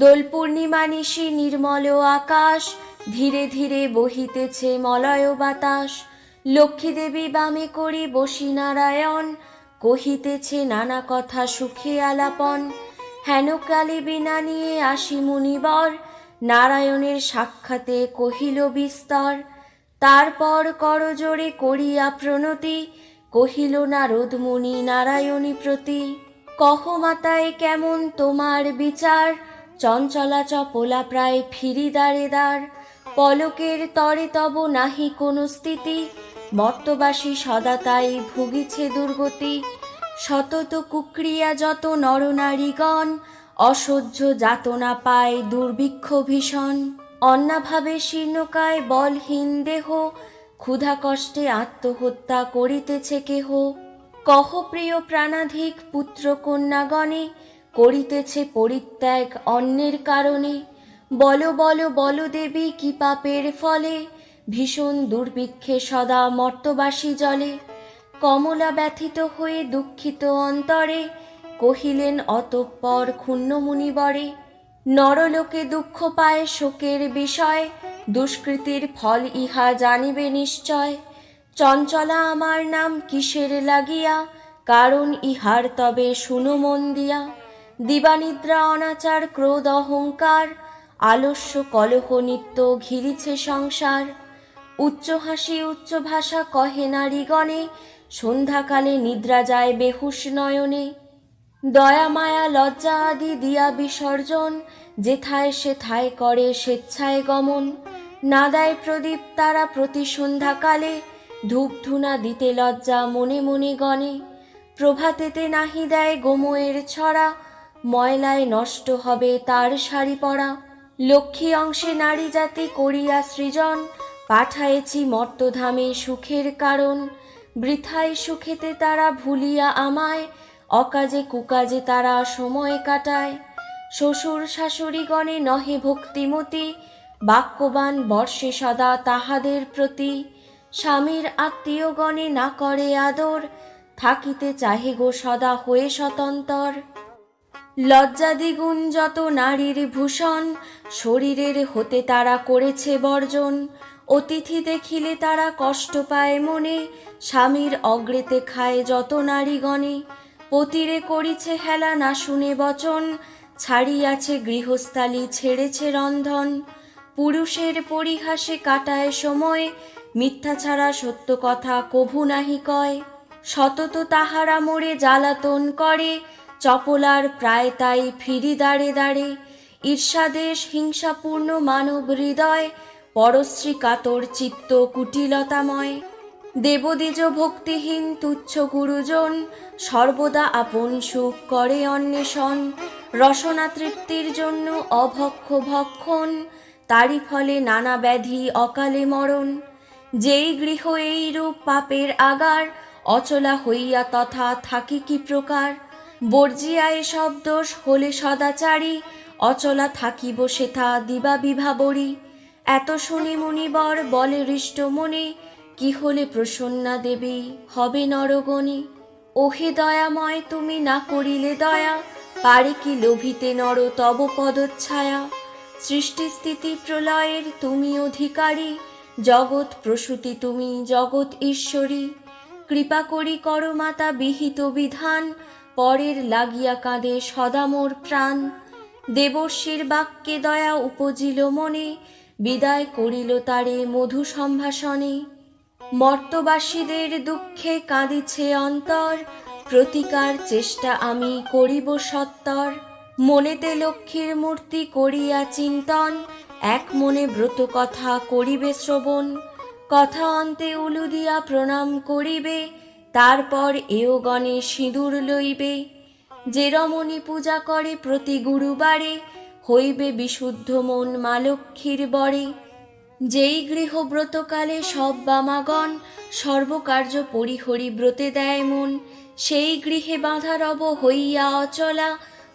দোল পূর্ণিমা নিশি নির্মল আকাশ, ধীরে ধীরে বহিতেছে মলয় বাতাস। লক্ষ্মী দেবী বামে করি বসি নারায়ণ, কহিতেছে নানা কথা সুখে আলাপন। হেনকালে বিনা নিয়ে আসি মুনিবর, নারায়ণের সাক্ষাতে কহিল বিস্তর। তারপর করজোড়ে করিয়া প্রণতি, কহিল নারদ মুনি নারায়ণী প্রতি। কহ মাতায় কেমন তোমার বিচার, চঞ্চলা চপলা প্রায় ফিরি দ্বারে দ্বার। পলকের তরে তব নাহি কোনো স্থিতি, মর্তবাসী সদা তাই ভুগিছে দুর্গতি। শতত কুক্রিয়া যত নরনারীগণ, অসহ্য যাতনা পায় দুর্ভিক্ষ ভীষণ। অন্নাভাবে শীর্ণকায় বলহীন দেহ, ক্ষুধা কষ্টে আত্মহত্যা করিতেছে কেহ। কহ প্রিয় প্রাণাধিক পুত্র কন্যাগণে, করিতেছে পরিত্যাগ অন্যের কারণে। বল বল বল দেবী কি পাপের ফলে, ভীষণ দুর্ভিক্ষে সদা মর্তবাসী জলে। কমলা ব্যথিত হয়ে দুঃখিত অন্তরে, কহিলেন অতঃপর ক্ষুণ্ণ মুনিবরে। নরলোকে দুঃখ পায় শোকের বিষয়, দুষ্কৃতির ফল ইহা জানিবে নিশ্চয়। চঞ্চলা আমার নাম কিসের লাগিয়া, কারণ ইহার তবে শুনো মন দিয়া। দিবানিদ্রা অনাচার ক্রোধ অহংকার, আলস্য কলহ নিত্য ঘিরিছে সংসার। উচ্চ হাসি উচ্চ ভাষা কহে নারীগণে, সন্ধ্যাকালে নিদ্রা যায় বেহুশ নয়নে। দয়া মায়া লজ্জা আদি দিয়া বিসর্জন, যেথায় সেথায় করে স্বেচ্ছায় গমন। না দেয় প্রদীপ তারা প্রতি সন্ধ্যাকালে, ধূপ ধুনা দিতে লজ্জা মনে মনে গণে। প্রভাতেতে নাহি দেয় গোময়ের ছড়া, ময়লায় নষ্ট হবে তার শাড়ি পরা। লক্ষ্মী অংশে নারী জাতি করিয়া সৃজন, পাঠায়েছি মর্তধামে সুখের কারণ। বৃথায় সুখেতে তারা ভুলিয়া আমায়, অকাজে কুকাজে তারা সময় কাটায়। শ্বশুর শাশুড়িগণে নহে ভক্তিমতী, বাক্যবান বর্ষে সদা তাহাদের প্রতি। স্বামীর আত্মীয়গণে না করে আদর, থাকিতে চাহে গো সদা হয়ে স্বতন্তর। লজ্জা দ্বিগুণ যত নারীর ভূষণ, শরীরের হতে তারা করেছে বর্জন। অতিথি দেখিলে তারা কষ্ট পায় মনে, স্বামীর অগ্রেতে খায় যত নারীগণে। পতিরে করিছে হেলা না শুনে বচন, ছাড়িয়াছে গৃহস্থালী ছেড়েছে রন্ধন। পুরুষের পরিহাসে কাটায় সময়, মিথ্যা ছাড়া সত্য কথা কভু নাহি কয়। সতত তাহারা মোরে জ্বালাতন করে, চপলার প্রায় তাই ফিরি দাঁড়ে দাঁড়ে। ঈর্ষাদেশ হিংসাপূর্ণ মানব হৃদয়, পরশ্রী কাতর চিত্ত কুটিলতাময়। দেবদ্বিজ ভক্তিহীন তুচ্ছ গুরুজন, সর্বদা আপন সুখ করে অন্বেষণ। রসনা তৃপ্তির জন্য অভক্ষ ভক্ষণ, তারই ফলে নানা ব্যাধি অকালে মরণ। যেই গৃহ এই রূপ পাপের আগার, অচলা হইয়া তথা থাকি কি প্রকার। বর্জিয়া এসব দোষ হলে সদাচারী, অচলা থাকিব সেথা দিবা বিভাবরী। এত শুনি মুনিবর বলে হৃষ্ট মনে, কি হলে প্রসন্না দেবী হবে নরগণে। ওহে দয়াময় তুমি না করিলে দয়া, পারে কি লোভিতে নর তব পদচ্ছায়া। সৃষ্টি স্থিতি প্রলয়ের তুমি অধিকারী, জগৎ প্রসূতি তুমি জগৎ ঈশ্বরী। কৃপা করি কর মাতা বিহিত বিধান, পরের লাগিয়া কাঁদে সদা মোর প্রাণ। দেবর্ষীর বাক্যে দয়া উপজিল মনে, বিদায় করিল তারে মধু সম্ভাষণে। মর্তবাসীদের দুঃখে কাঁদিছে অন্তর, প্রতিকার চেষ্টা আমি করিব সত্তর। মনেতে লক্ষ্মীর মূর্তি করিয়া চিন্তন, এক মনে ব্রত কথা করিবে শ্রবণ। কথা অন্তে উলু দিয়া প্রণাম করিবে, তারপর এও গণে সিঁদুর লইবে। যে রমণী পূজা করে প্রতি গুরুবারে, হইবে বিশুদ্ধ মন মা লক্ষ্মীর বরে। যেই গৃহব্রতকালে সব বামাগণ, সর্বকার্য পরিহরি ব্রতে দেয় মন। সেই গৃহে বাঁধা রব হইয়া অচলা,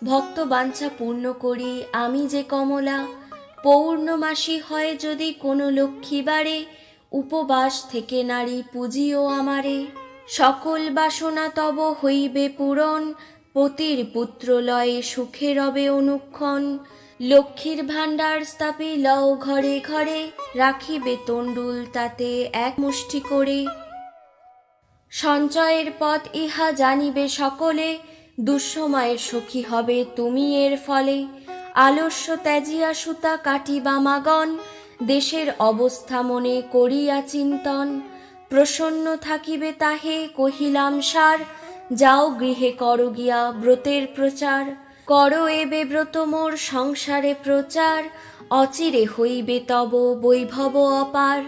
ভক্ত বাঞ্ছা পূর্ণ করি আমি যে কমলা। পৌর্ণমাসী হয় যদি কোনো লক্ষ্মীবারে, উপবাস থেকে নারী পূজিও আমারে। সকল বাসনা তব হইবে পূরণ, পতির পুত্র লয়ে সুখে রবে অনুক্ষণ। লক্ষ্মীর ভাণ্ডার স্থাপি লও ঘরে ঘরে, রাখিবে তণ্ডুল তাতে এক মুষ্টি করে। সঞ্চয়ের পথ ইহা জানিবে সকলে, দুঃসময়ের সখী হবে তুমি এর ফলে। আলস্য ত্যাজিয়া সুতা কাটিবা মাগন, দেশের অবস্থা মনে করিয়া চিন্তন। প্রসন্ন থাকিবে তাহে কহিলাম সার, যাও গৃহে করো গিয়া ব্রতের প্রচার। করো এবে ব্রত মোর সংসারে প্রচার, অচিরে হইবে তব বৈভব অপার।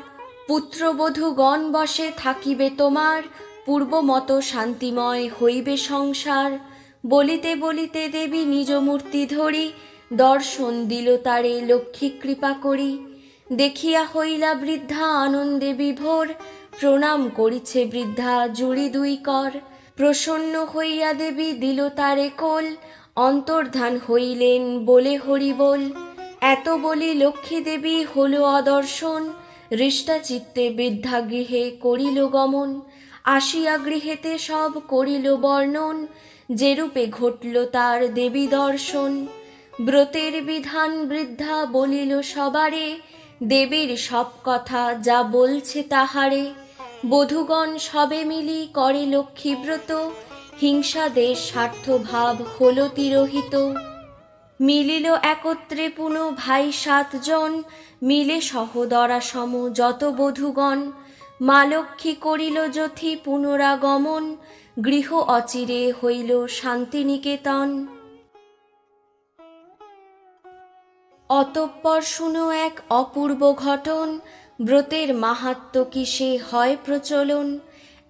পুত্রবধূগণ বসে থাকিবে তোমার, পূর্বমত শান্তিময় হইবে সংসার। বলিতে বলিতে দেবী নিজ মূর্তি ধরি, দর্শন দিল তারে লক্ষ্মী কৃপা করি। দেখিয়া হইলা বৃদ্ধা আনন্দে বিভোর, প্রণাম করিছে বৃদ্ধা জুড়ি দুই কর। প্রসন্ন হইয়া দেবী দিল তারে কোল, অন্তর্ধান হইলেন বলে হরি বল। এত বলি লক্ষ্মী দেবী হল অদর্শন, হৃষ্টা চিত্তে বৃদ্ধা গৃহে করিল গমন। আসিয়া গৃহেতে সব করিল বর্ণন, যেরূপে ঘটল তার দেবী দর্শন। ব্রতের বিধান বৃদ্ধা বলিল সবারে, দেবীর সব কথা যা বলছে তাহারে। বধূগণ সবে মিলি করে লক্ষ্মী ব্রত, হিংসা দেশ স্বার্থ ভাব হল তিরোহিত। মিলিল একত্রে পুন ভাই 7 জন, মিলে সহদরা সম যত বধূগণ। মা লক্ষ্মী করিল যথি পুনরাগমন, গৃহ অচিরে হইল শান্তিনিকেতন। অতঃপর শুনো এক অপূর্ব ঘটন, ব্রতের মাহাত্ম্য কিসে হয় প্রচলন।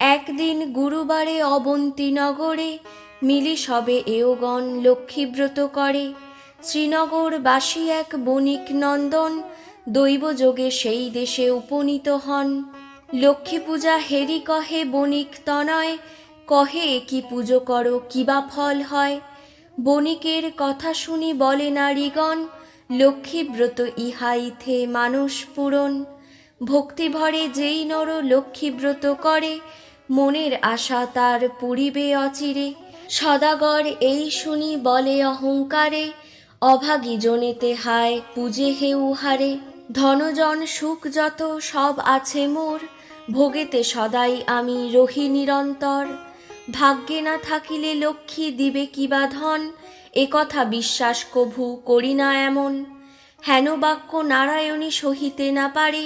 একদিন গুরুবারে অবন্তী নগরে, মিলি সবে এওগণ লক্ষ্মীব্রত করে। শ্রীনগরবাসী এক বণিক নন্দন, দৈবযোগে সেই দেশে উপনীত হন। লক্ষ্মী পূজা হেরি কহে বণিক তনয়, কহে একি পুজো করো কিবা ফল হয়। বণিকের কথা শুনি বলে নারীগণ, লক্ষ্মীব্রত ইহা ইথে মানস পূরণ। ভক্তি ভরে যেই নর লক্ষ্মীব্রত করে, মনের আশা তার পুরিবে অচিরে। সদাগর এই শুনি বলে অহংকারে, অভাগী জনেতে হায় পূজে হে উহারে। ধনজন সুখ যত সব আছে মোর, ভোগেতে সদাই আমি রহি নিরন্তর। ভাগ্যে না থাকিলে লক্ষ্মী দিবে কিবা ধন, এ কথা বিশ্বাস কভু করি না এমন। হেন বাক্য নারায়ণী সহিতে না পারে,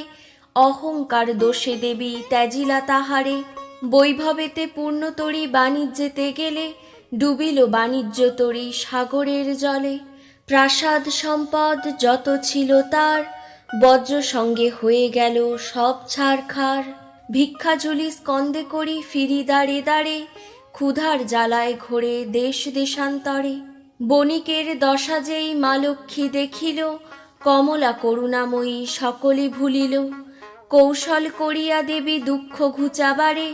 অহংকার দোষে দেবী ত্যাজিলা তাহারে। বৈভবেতে পূর্ণতরী বাণিজ্যেতে গেলে, ডুবিল বাণিজ্য তরী সাগরের জলে। প্রাসাদ সম্পদ যত ছিল তার, বজ্র সঙ্গে হয়ে গেল সব ছারখার। ভিক্ষাঝুলি স্কন্দে করি ফিরি দাঁড়ে দাঁড়ে, ক্ষুধার জ্বালায় ঘোরে দেশ দেশান্তরে। বণিকের দশা যেই মা লক্ষ্মী দেখিল, কমলা করুণাময়ী সকলে ভুলিল। কৌশল করিয়া দেবী দুঃখ ঘুচাবারে,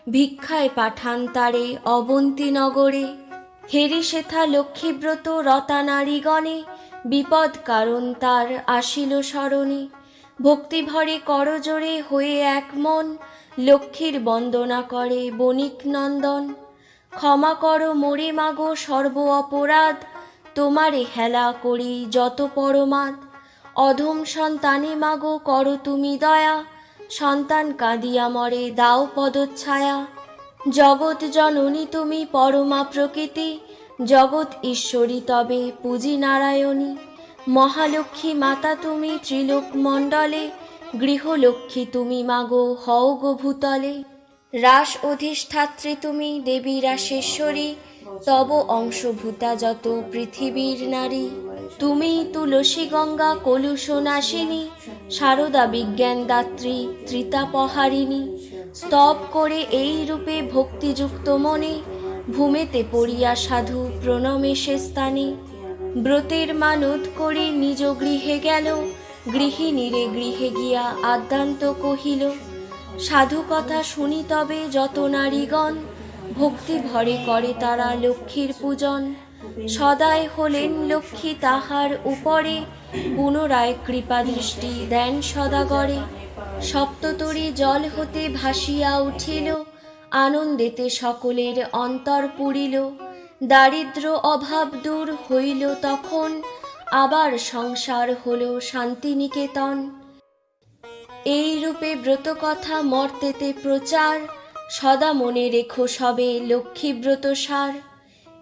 ভিক্ষায় পাঠান তারে অবন্তী নগরে। হেরি সেথা লক্ষ্মীব্রত রতা নারীগণে, বিপদ কারণ তার আসিল স্মরণে। ভক্তিভরে করজোড়ে হয়ে এক মন, লক্ষ্মীর বন্দনা করে বণিক নন্দন। ক্ষমা করো মোরে মাগো সর্ব অপরাধ, তোমারে হেলা করি যত পরমাদ। অধম সন্তানে মাগো করো তুমি দয়া, সন্তান কাঁদিয়া মরে দাও পদচ্ছায়া। জগৎ জননী তুমি পরমা প্রকৃতি, জগৎ ঈশ্বরী তবে পূজি নারায়ণী। মহালক্ষ্মী মাতা তুমি ত্রিলোক মণ্ডলে, গৃহলক্ষ্মী তুমি মাগো হও গো ভূতলে। রাস অধিষ্ঠাত্রী তুমি দেবী রাসেশ্বরী, তব অংশভূতা যত পৃথিবীর নারী। তুমি তুলসী গঙ্গা কলুষ নাশিনী, শারদা বিজ্ঞান দাত্রী ত্রিতাপহারিণী। স্তব করে এই রূপে ভক্তিযুক্ত মনে, ভূমেতে পড়িয়া সাধু প্রণমে সে স্থানে। ব্রতের মানত করে নিজ গৃহে গেল, গৃহিণীরে গৃহে গিয়া আদ্যান্ত কহিল। সাধু কথা শুনি তবে যত নারীগণ, ভক্তি ভরে করে তারা লক্ষ্মীর পূজন। সদাই হলেন লক্ষ্মী তাহার উপরে, পুনরায় কৃপা দৃষ্টি দেন সদাগরে। সপ্ততরী জল হতে ভাসিয়া উঠিল, আনন্দেতে সকলের অন্তর পুরিল। দারিদ্র অভাব দূর হইল তখন, আবার সংসার হলো শান্তিনিকেতন। এই রূপে ব্রত কথা মর্তেতে প্রচার, সদা মনে রেখো সবে লক্ষ্মী ব্রত সার।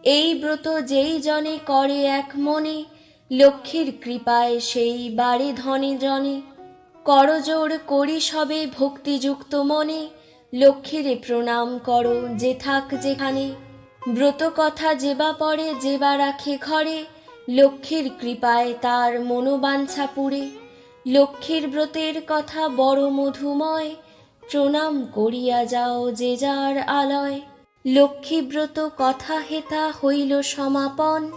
এই ব্রত যেই জনে করে এক মনে, লক্ষ্মীর কৃপায় সেই বাড়ে ধনে জনে। করজোড় করি সবে ভক্তিযুক্ত মনে, লক্ষ্মীরে প্রণাম করো যে থাক যেখানে। ব্রত কথা যেবা পড়ে যেবা রাখে ঘরে, লক্ষ্মীর কৃপায় তার মনোবাঞ্ছা পুরে। লক্ষ্মীর ব্রতের কথা বড় মধুময়, প্রণাম করিয়া যাও যে যার আলয়। লক্ষ্মী ব্রত কথা হেতা হইল সমাপন,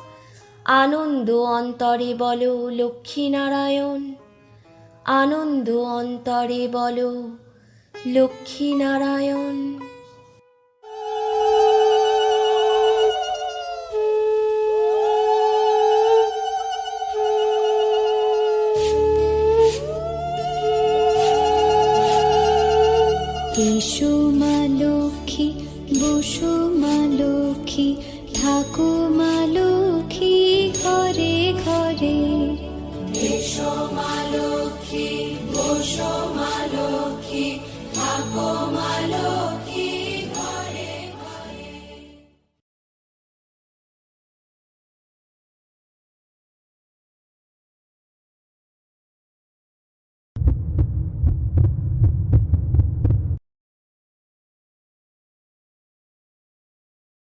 আনন্দ অন্তরে বলো লক্ষ্মী নারায়ণ। আনন্দ অন্তরে বলো লক্ষ্মী নারায়ণ।